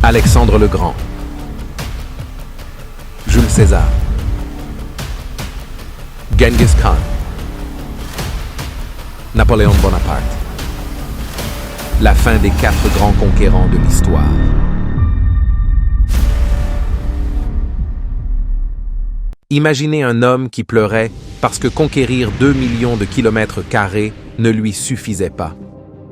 Alexandre le Grand, Jules César, Genghis Khan, Napoléon Bonaparte. La fin des 4 grands conquérants de l'histoire. Imaginez un homme qui pleurait parce que conquérir 2 millions de kilomètres carrés ne lui suffisait pas.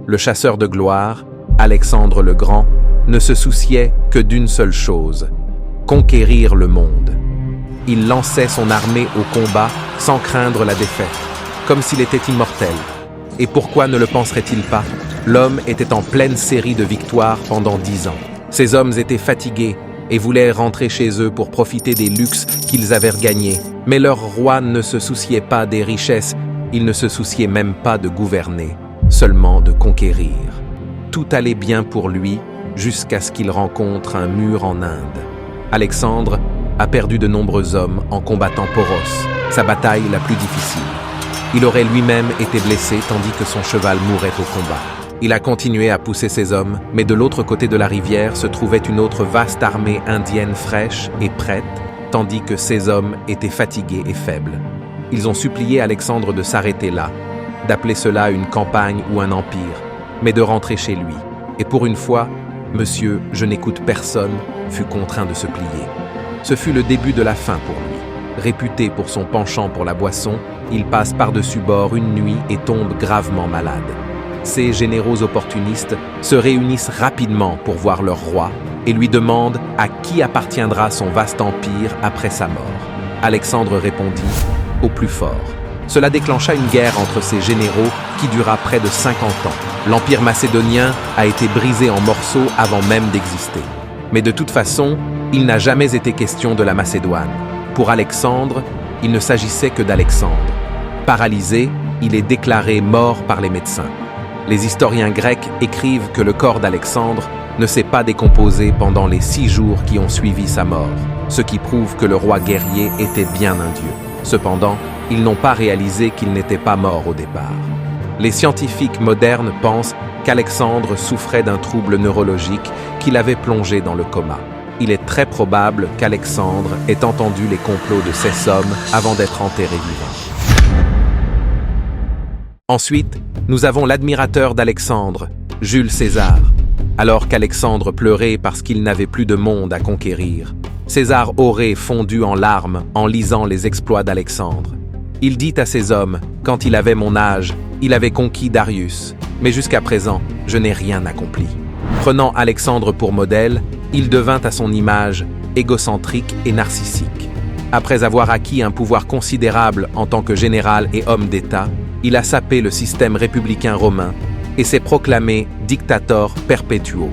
Le chasseur de gloire, Alexandre le Grand, ne se souciait que d'une seule chose, conquérir le monde. Il lançait son armée au combat sans craindre la défaite, comme s'il était immortel. Et pourquoi ne le penserait-il pas? L'homme était en pleine série de victoires pendant 10 ans. Ces hommes étaient fatigués et voulaient rentrer chez eux pour profiter des luxes qu'ils avaient regagnés. Mais leur roi ne se souciait pas des richesses, il ne se souciait même pas de gouverner, seulement de conquérir. Tout allait bien pour lui jusqu'à ce qu'il rencontre un mur en Inde. Alexandre a perdu de nombreux hommes en combattant Poros, sa bataille la plus difficile. Il aurait lui-même été blessé tandis que son cheval mourait au combat. Il a continué à pousser ses hommes, mais de l'autre côté de la rivière se trouvait une autre vaste armée indienne fraîche et prête, tandis que ces hommes étaient fatigués et faibles. Ils ont supplié Alexandre de s'arrêter là, d'appeler cela une campagne ou un empire, mais de rentrer chez lui. Et pour une fois, « Monsieur, je n'écoute personne » fut contraint de se plier. Ce fut le début de la fin pour lui. Réputé pour son penchant pour la boisson, il passe par-dessus bord une nuit et tombe gravement malade. Ces généraux opportunistes se réunissent rapidement pour voir leur roi et lui demandent à qui appartiendra son vaste empire après sa mort. Alexandre répondit « au plus fort ». Cela déclencha une guerre entre ces généraux qui dura près de 50 ans. L'empire macédonien a été brisé en morceaux avant même d'exister. Mais de toute façon, il n'a jamais été question de la Macédoine. Pour Alexandre, il ne s'agissait que d'Alexandre. Paralysé, il est déclaré mort par les médecins. Les historiens grecs écrivent que le corps d'Alexandre ne s'est pas décomposé pendant les 6 jours qui ont suivi sa mort, ce qui prouve que le roi guerrier était bien un dieu. Cependant, ils n'ont pas réalisé qu'il n'était pas mort au départ. Les scientifiques modernes pensent qu'Alexandre souffrait d'un trouble neurologique qui l'avait plongé dans le coma. Il est très probable qu'Alexandre ait entendu les complots de ces hommes avant d'être enterré vivant. Ensuite, nous avons l'admirateur d'Alexandre, Jules César. Alors qu'Alexandre pleurait parce qu'il n'avait plus de monde à conquérir, César aurait fondu en larmes en lisant les exploits d'Alexandre. Il dit à ses hommes, quand il avait mon âge, il avait conquis Darius, mais jusqu'à présent, je n'ai rien accompli. Prenant Alexandre pour modèle, il devint à son image égocentrique et narcissique. Après avoir acquis un pouvoir considérable en tant que général et homme d'État, il a sapé le système républicain romain et s'est proclamé dictator perpetuo,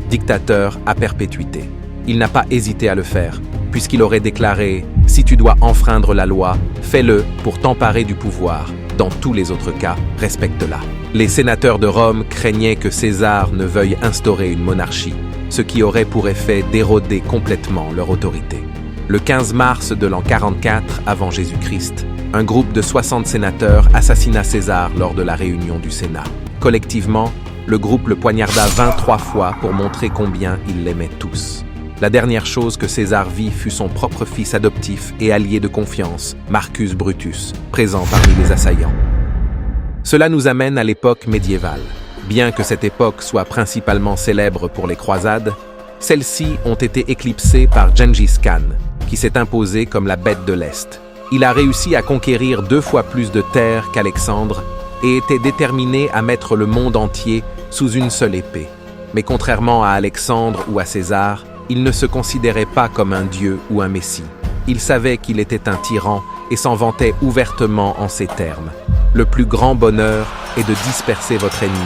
dictateur à perpétuité. Il n'a pas hésité à le faire, puisqu'il aurait déclaré « Si tu dois enfreindre la loi, fais-le pour t'emparer du pouvoir. Dans tous les autres cas, respecte-la. » Les sénateurs de Rome craignaient que César ne veuille instaurer une monarchie, ce qui aurait pour effet d'éroder complètement leur autorité. Le 15 mars de l'an 44 avant Jésus-Christ, un groupe de 60 sénateurs assassina César lors de la réunion du Sénat. Collectivement, le groupe le poignarda 23 fois pour montrer combien ils l'aimaient tous. La dernière chose que César vit fut son propre fils adoptif et allié de confiance, Marcus Brutus, présent parmi les assaillants. Cela nous amène à l'époque médiévale. Bien que cette époque soit principalement célèbre pour les croisades, celles-ci ont été éclipsées par Genghis Khan, qui s'est imposé comme la bête de l'Est. Il a réussi à conquérir 2 fois plus de terres qu'Alexandre et était déterminé à mettre le monde entier sous une seule épée. Mais contrairement à Alexandre ou à César, il ne se considérait pas comme un dieu ou un messie. Il savait qu'il était un tyran et s'en vantait ouvertement en ces termes. Le plus grand bonheur est de disperser votre ennemi,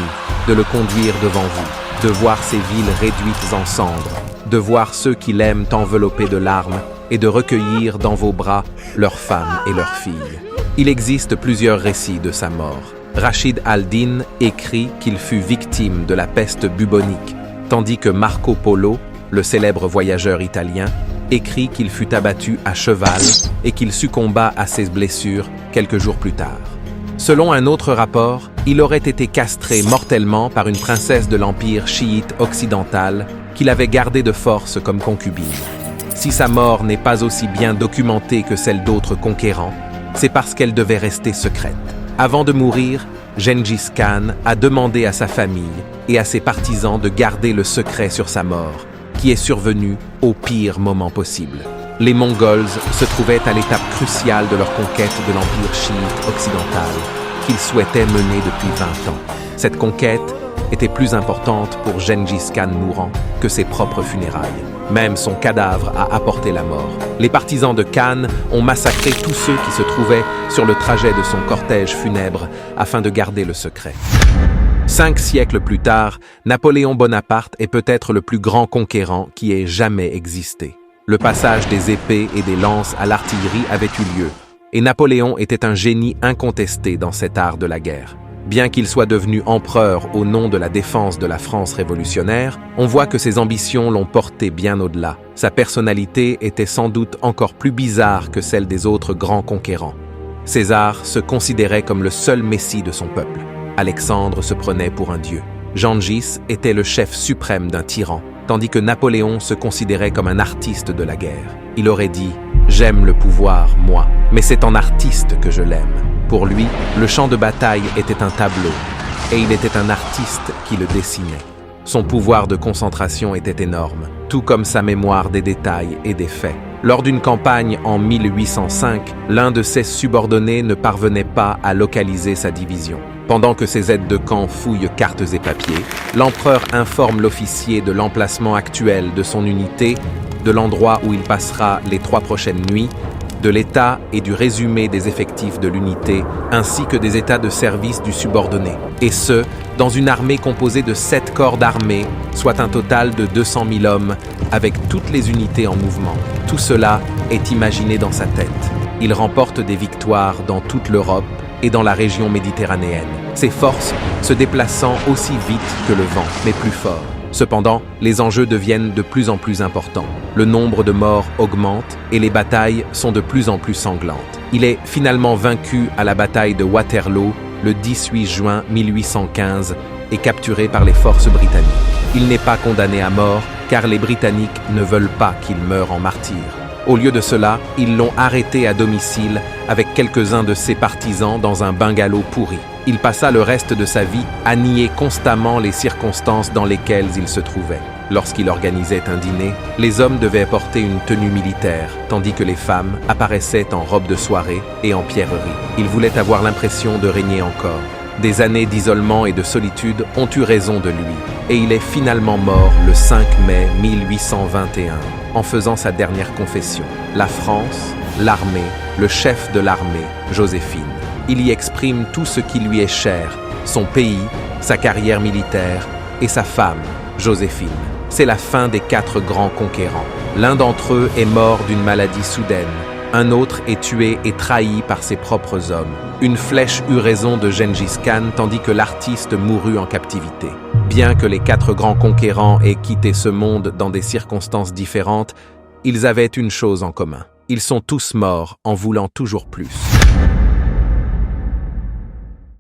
de le conduire devant vous, de voir ses villes réduites en cendres, de voir ceux qui l'aiment enveloppés de larmes et de recueillir dans vos bras leurs femmes et leurs filles. Il existe plusieurs récits de sa mort. Rachid al-Din écrit qu'il fut victime de la peste bubonique, tandis que Marco Polo, le célèbre voyageur italien, écrit qu'il fut abattu à cheval et qu'il succomba à ses blessures quelques jours plus tard. Selon un autre rapport, il aurait été castré mortellement par une princesse de l'Empire chiite occidental qu'il avait gardée de force comme concubine. Si sa mort n'est pas aussi bien documentée que celle d'autres conquérants, c'est parce qu'elle devait rester secrète. Avant de mourir, Gengis Khan a demandé à sa famille et à ses partisans de garder le secret sur sa mort, qui est survenue au pire moment possible. Les Mongols se trouvaient à l'étape cruciale de leur conquête de l'Empire chiite occidental, qu'ils souhaitaient mener depuis 20 ans. Cette conquête était plus importante pour Gengis Khan mourant que ses propres funérailles. Même son cadavre a apporté la mort. Les partisans de Khan ont massacré tous ceux qui se trouvaient sur le trajet de son cortège funèbre afin de garder le secret. 5 siècles plus tard, Napoléon Bonaparte est peut-être le plus grand conquérant qui ait jamais existé. Le passage des épées et des lances à l'artillerie avait eu lieu, et Napoléon était un génie incontesté dans cet art de la guerre. Bien qu'il soit devenu empereur au nom de la défense de la France révolutionnaire, on voit que ses ambitions l'ont porté bien au-delà. Sa personnalité était sans doute encore plus bizarre que celle des autres grands conquérants. César se considérait comme le seul messie de son peuple. Alexandre se prenait pour un dieu. Gengis était le chef suprême d'un tyran, tandis que Napoléon se considérait comme un artiste de la guerre. Il aurait dit « J'aime le pouvoir, moi, mais c'est en artiste que je l'aime ». Pour lui, le champ de bataille était un tableau, et il était un artiste qui le dessinait. Son pouvoir de concentration était énorme, tout comme sa mémoire des détails et des faits. Lors d'une campagne en 1805, l'un de ses subordonnés ne parvenait pas à localiser sa division. Pendant que ses aides de camp fouillent cartes et papiers, l'empereur informe l'officier de l'emplacement actuel de son unité, de l'endroit où il passera les 3 prochaines nuits, de l'état et du résumé des effectifs de l'unité, ainsi que des états de service du subordonné. Et ce, dans une armée composée de 7 corps d'armée, soit un total de 200 000 hommes, avec toutes les unités en mouvement. Tout cela est imaginé dans sa tête. Il remporte des victoires dans toute l'Europe et dans la région méditerranéenne, ses forces se déplaçant aussi vite que le vent, mais plus fort. Cependant, les enjeux deviennent de plus en plus importants. Le nombre de morts augmente et les batailles sont de plus en plus sanglantes. Il est finalement vaincu à la bataille de Waterloo le 18 juin 1815 et capturé par les forces britanniques. Il n'est pas condamné à mort car les Britanniques ne veulent pas qu'il meure en martyr. Au lieu de cela, ils l'ont arrêté à domicile avec quelques-uns de ses partisans dans un bungalow pourri. Il passa le reste de sa vie à nier constamment les circonstances dans lesquelles il se trouvait. Lorsqu'il organisait un dîner, les hommes devaient porter une tenue militaire, tandis que les femmes apparaissaient en robe de soirée et en pierreries. Il voulait avoir l'impression de régner encore. Des années d'isolement et de solitude ont eu raison de lui, et il est finalement mort le 5 mai 1821, en faisant sa dernière confession. La France, l'armée, le chef de l'armée, Joséphine. Il y exprime tout ce qui lui est cher, son pays, sa carrière militaire et sa femme, Joséphine. C'est la fin des 4 grands conquérants. L'un d'entre eux est mort d'une maladie soudaine. Un autre est tué et trahi par ses propres hommes. Une flèche eut raison de Gengis Khan tandis que l'artiste mourut en captivité. Bien que les 4 grands conquérants aient quitté ce monde dans des circonstances différentes, ils avaient une chose en commun. Ils sont tous morts en voulant toujours plus.